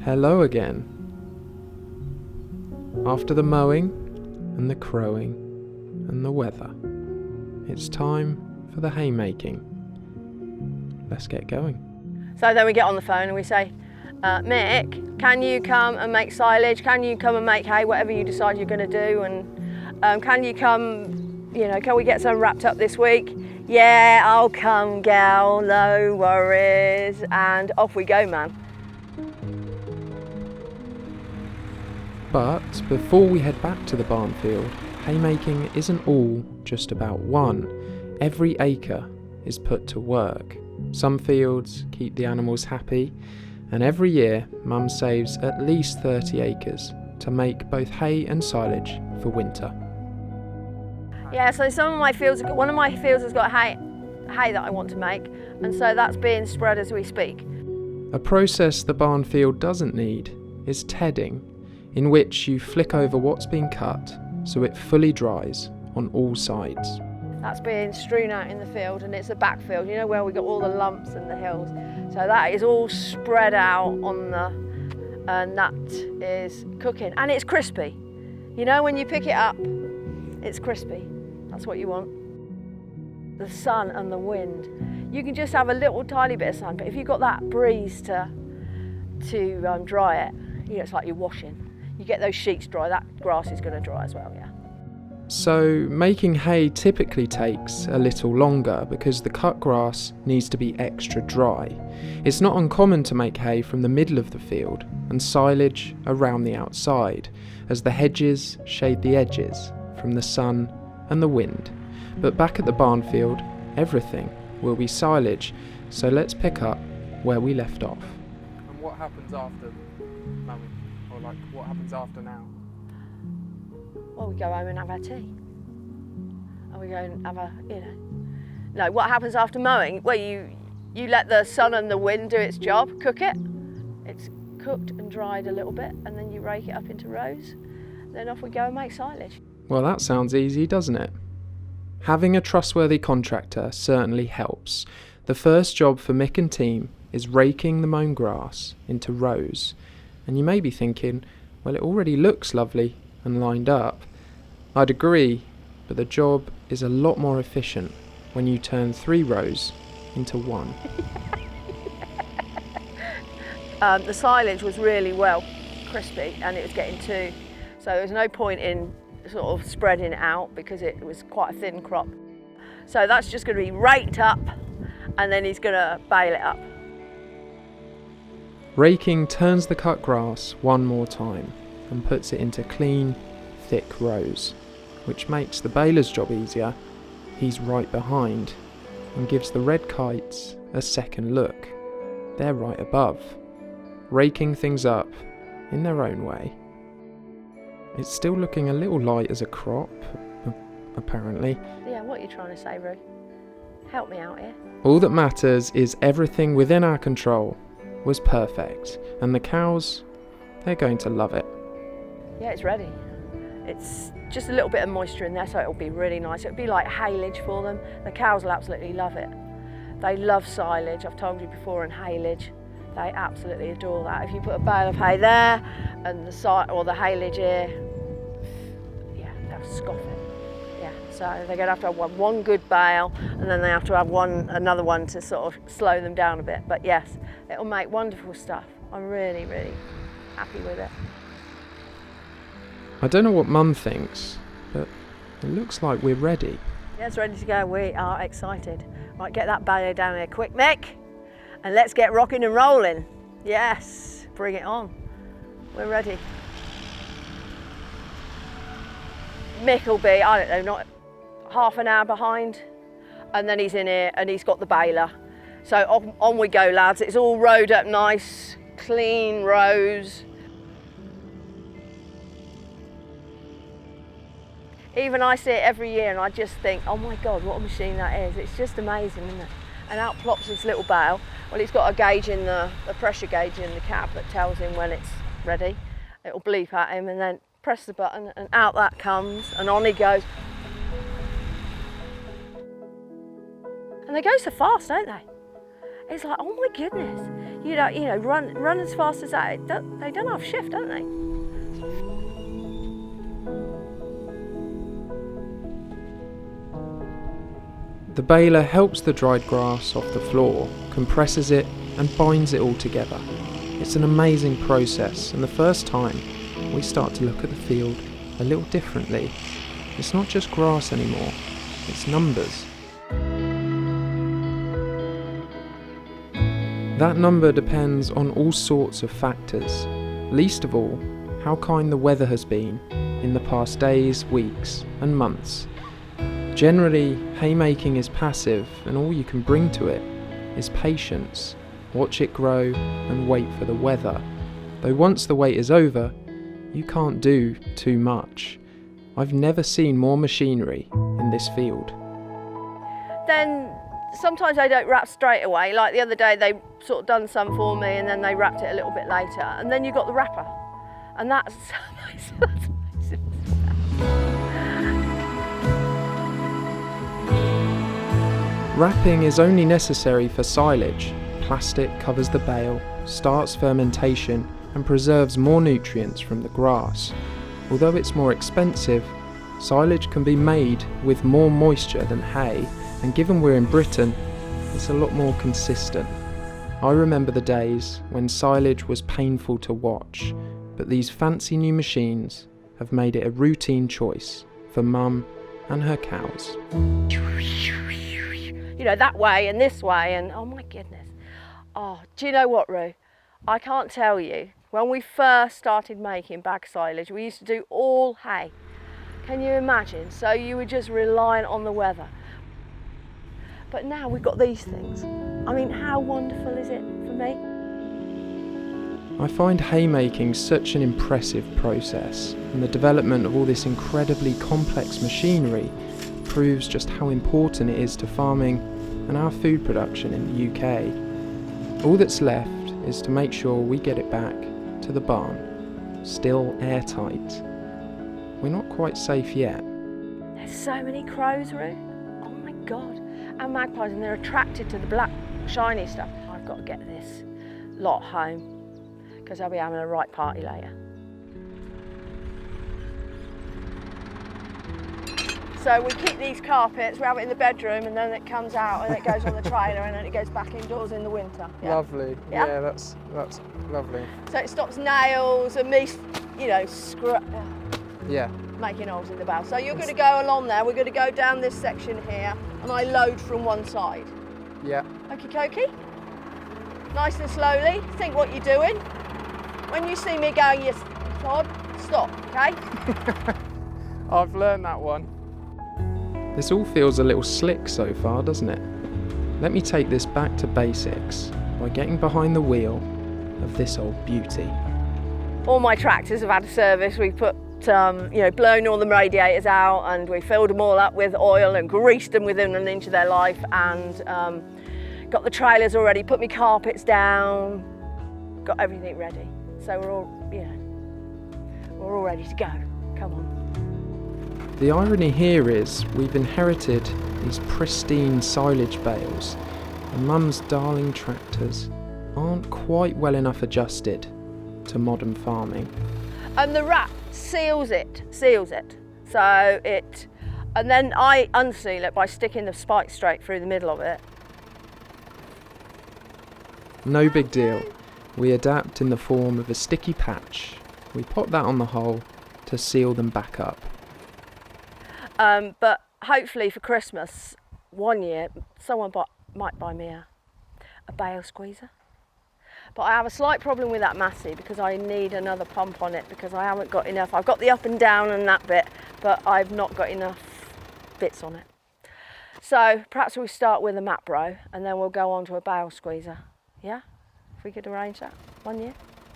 Hello again. After the mowing and the crowing and the weather, it's time for the haymaking. Let's get going. So then we get on the phone and we say, Mick, can you come and make silage? Can you come and make hay, whatever you decide you're going to do? And can you come, can we get some wrapped up this week? Yeah, I'll come, gal, no worries. And off we go, man. But before we head back to the barn field, haymaking isn't all just about one. Every acre is put to work. Some fields keep the animals happy, and every year Mum saves at least 30 acres to make both hay and silage for winter. Yeah, so one of my fields has got hay that I want to make, and so that's being spread as we speak. A process the barn field doesn't need is tedding, in which you flick over what's been cut so it fully dries on all sides. That's being strewn out in the field, and it's a backfield, where we got all the lumps and the hills. So that is all spread out and that is cooking, and it's crispy. When you pick it up, it's crispy. That's what you want. The sun and the wind. You can just have a little tiny bit of sun, but if you've got that breeze to dry it, it's like you're washing. You get those sheets dry, that grass is going to dry as well, yeah. So making hay typically takes a little longer because the cut grass needs to be extra dry. It's not uncommon to make hay from the middle of the field and silage around the outside, as the hedges shade the edges from the sun and the wind. But back at the barn field, everything will be silage, so let's pick up where we left off. And what happens after mowing? Or what happens after now? Well, we go home and have our tea. And we go and have No, what happens after mowing? Well, you let the sun and the wind do its job, cook it. It's cooked and dried a little bit, and then you rake it up into rows. Then off we go and make silage. Well, that sounds easy, doesn't it? Having a trustworthy contractor certainly helps. The first job for Mick and team is raking the mown grass into rows. And you may be thinking, well, it already looks lovely and lined up. I'd agree, but the job is a lot more efficient when you turn 3 rows into 1. The silage was really well crispy, and it was getting 2. So there was no point in sort of spreading it out because it was quite a thin crop. So that's just going to be raked up, and then he's going to bale it up. Raking turns the cut grass one more time and puts it into clean, thick rows, which makes the baler's job easier. He's right behind and gives the red kites a second look. They're right above, raking things up in their own way. It's still looking a little light as a crop, apparently. Yeah, what are you trying to say, Ru? Help me out here. All that matters is everything within our control was perfect, and the cows, they're going to love it. Yeah, it's ready. It's just a little bit of moisture in there, so it'll be really nice. It'll be like haylage for them. The cows will absolutely love it. They love silage, I've told you before, and haylage. They absolutely adore that. If you put a bale of hay there and the haylage here, yeah, they'll scoff it. Yeah, so they're going to have one good bale, and then they have to have another one to sort of slow them down a bit. But yes, it'll make wonderful stuff. I'm really, really happy with it. I don't know what Mum thinks, but it looks like we're ready. Yeah, it's ready to go. We are excited. Right, get that bale down here quick, Mick, and let's get rocking and rolling. Yes, bring it on. We're ready. Mick will be, I don't know, not half an hour behind, and then he's in here and he's got the baler. So on we go, lads. It's all rowed up nice, clean rows. Even I see it every year and I just think, oh my God, what a machine that is. It's just amazing, isn't it? And out plops this little bale. Well, it's got a gauge in a pressure gauge in the cab that tells him when it's ready. It'll bleep at him and then press the button and out that comes and on he goes. And they go so fast, don't they? It's like, oh my goodness. run as fast as that. They don't have shift, don't they? The baler helps the dried grass off the floor, compresses it and binds it all together. It's an amazing process, and the first time we start to look at the field a little differently. It's not just grass anymore, it's numbers. That number depends on all sorts of factors, least of all how kind the weather has been in the past days, weeks and months. Generally, haymaking is passive, and all you can bring to it is patience. Watch it grow and wait for the weather. Though once the wait is over, you can't do too much. I've never seen more machinery in this field. Then sometimes they don't wrap straight away. Like the other day, they sort of done some for me, and then they wrapped it a little bit later. And then you got the wrapper, and that's amazing. Wrapping is only necessary for silage. Plastic covers the bale, starts fermentation and preserves more nutrients from the grass. Although it's more expensive, silage can be made with more moisture than hay, and given we're in Britain, it's a lot more consistent. I remember the days when silage was painful to watch, but these fancy new machines have made it a routine choice for Mum and her cows. That way and this way, and oh my goodness. Oh, do you know what, Ru? I can't tell you. When we first started making bag silage, we used to do all hay. Can you imagine? So you were just reliant on the weather. But now we've got these things. I mean, how wonderful is it for me? I find haymaking such an impressive process, and the development of all this incredibly complex machinery proves just how important it is to farming and our food production in the UK. All that's left is to make sure we get it back to the barn, still airtight. We're not quite safe yet. There's so many crows, Ru. Oh my God. And magpies, and they're attracted to the black, shiny stuff. I've got to get this lot home, because I'll be having a right party later. So we keep these carpets, we have it in the bedroom, and then it comes out and it goes on the trailer, and then it goes back indoors in the winter. Yeah? Lovely. Yeah, that's lovely. So it stops nails and me, Yeah. making holes in the bow. So you're going to go along there, we're going to go down this section here, and I load from one side. Yeah. Okie dokie. Nice and slowly, think what you're doing. When you see me going, yes, Todd, stop, okay? I've learned that one. This all feels a little slick so far, doesn't it? Let me take this back to basics by getting behind the wheel of this old beauty. All my tractors have had a service. We put, blown all the radiators out, and we filled them all up with oil and greased them within an inch of their life, and got the trailers all ready, put my carpets down, got everything ready. So we're all ready to go. Come on. The irony here is we've inherited these pristine silage bales, and Mum's darling tractors aren't quite well enough adjusted to modern farming. And the wrap seals it. So and then I unseal it by sticking the spike straight through the middle of it. No big deal. We adapt in the form of a sticky patch. We pop that on the hole to seal them back up. But hopefully for Christmas, one year, someone might buy me a bale squeezer. But I have a slight problem with that Massey, because I need another pump on it, because I haven't got enough. I've got the up and down and that bit, but I've not got enough bits on it. So perhaps we start with a Mapro, and then we'll go on to a bale squeezer. Yeah? If we could arrange that one year.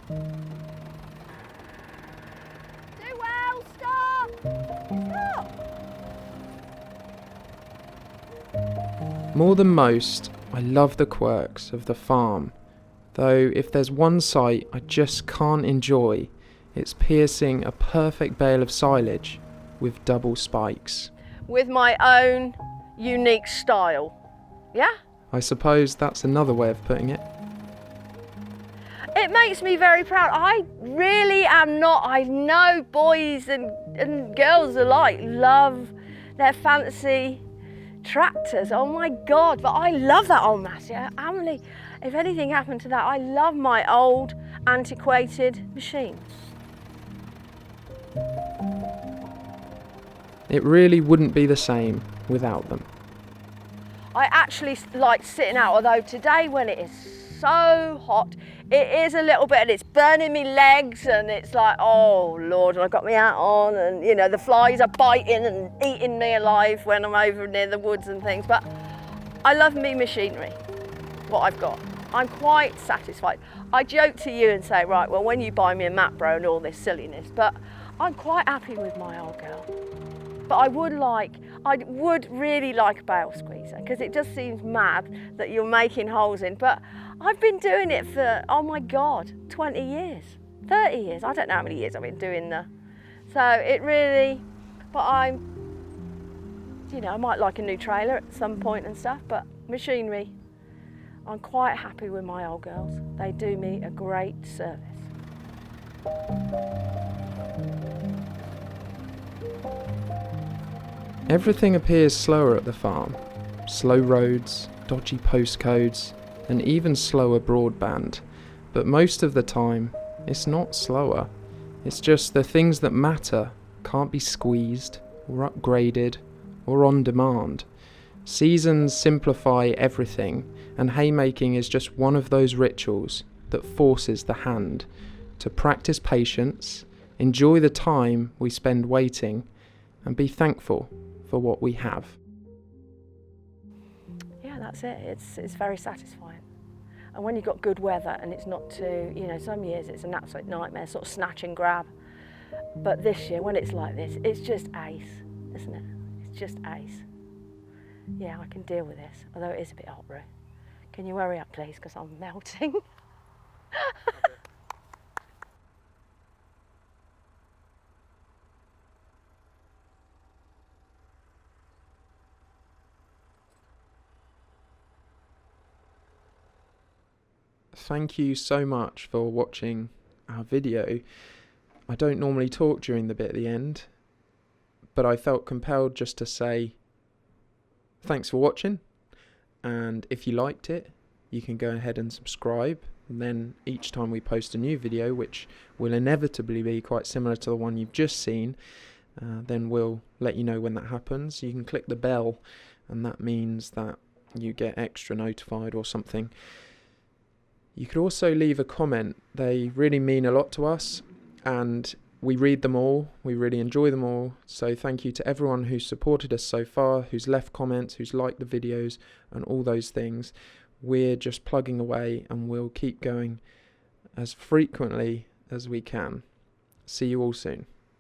Do well, stop! Stop! More than most, I love the quirks of the farm. Though if there's one sight I just can't enjoy, it's piercing a perfect bale of silage with double spikes. With my own unique style. Yeah? I suppose that's another way of putting it. It makes me very proud. I really am not. I know boys and girls alike love their fancy tractors. Oh my God, but I love that old Massey. Emily, if anything happened to that, I love my old antiquated machines. It really wouldn't be the same without them. I actually like sitting out, although today when it is so hot, it is a little bit, and it's burning me legs, and it's like, oh Lord, and I've got my hat on, and you know, the flies are biting and eating me alive when I'm over near the woods and things, but I love me machinery, what I've got. I'm quite satisfied. I joke to you and say, right, well, when you buy me a Mapro and all this silliness, but I'm quite happy with my old girl. But I would really like a bale squeezer, because it just seems mad that you're making holes in. But I've been doing it for, oh my God, 20 years, 30 years. I don't know how many years I've been doing the. So it really, but I'm, you know, I might like a new trailer at some point and stuff, but machinery, I'm quite happy with my old girls. They do me a great service. Everything appears slower at the farm. Slow roads, dodgy postcodes, and even slower broadband. But most of the time, it's not slower. It's just the things that matter can't be squeezed, or upgraded, or on demand. Seasons simplify everything, and haymaking is just one of those rituals that forces the hand to practice patience, enjoy the time we spend waiting, and be thankful for what we have. Yeah, that's it. It's very satisfying. And when you've got good weather and it's not too, you know, some years it's an absolute nightmare, sort of snatch and grab. But this year, when it's like this, it's just ace, isn't it? It's just ace. Yeah, I can deal with this, although it is a bit hot, Ru. Can you hurry up, please, because I'm melting. Thank you so much for watching our video. I don't normally talk during the bit at the end, but I felt compelled just to say thanks for watching, and if you liked it, you can go ahead and subscribe, and then each time we post a new video, which will inevitably be quite similar to the one you've just seen, then we'll let you know when that happens. You can click the bell, and that means that you get extra notified or something. You could also leave a comment. They really mean a lot to us, and we read them all. We really enjoy them all. So thank you to everyone who's supported us so far, who's left comments, who's liked the videos, and all those things. We're just plugging away, and we'll keep going as frequently as we can. See you all soon.